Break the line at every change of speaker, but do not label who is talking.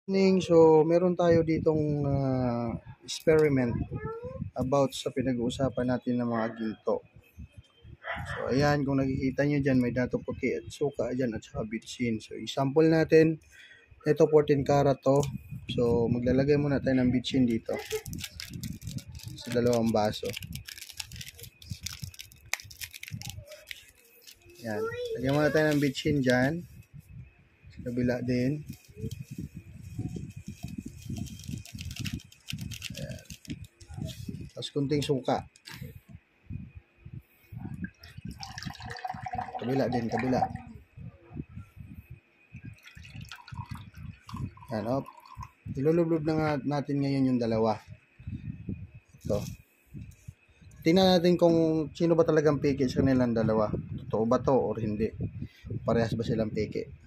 So, meron tayo ditong experiment about sa pinag-uusapan natin ng mga ginto. So, ayan, kung nakikita nyo dyan, may dato puti at suka dyan at saka bitsin. So, i-sample natin. Ito 14 karat to. So, maglalagay muna tayo ng bitsin dito sa dalawang baso. Yan. Lagyan muna tayo ng bitsin dyan. Sa kabila din. Ayan. Tapos kunting suka. Kabila din, kabila. Yan, op. Ilulublob na natin ngayon yung dalawa. Ito. Tingnan natin kung sino ba talagang peke sa kanilang dalawa. Totoo ba to or hindi? Parehas ba silang peke?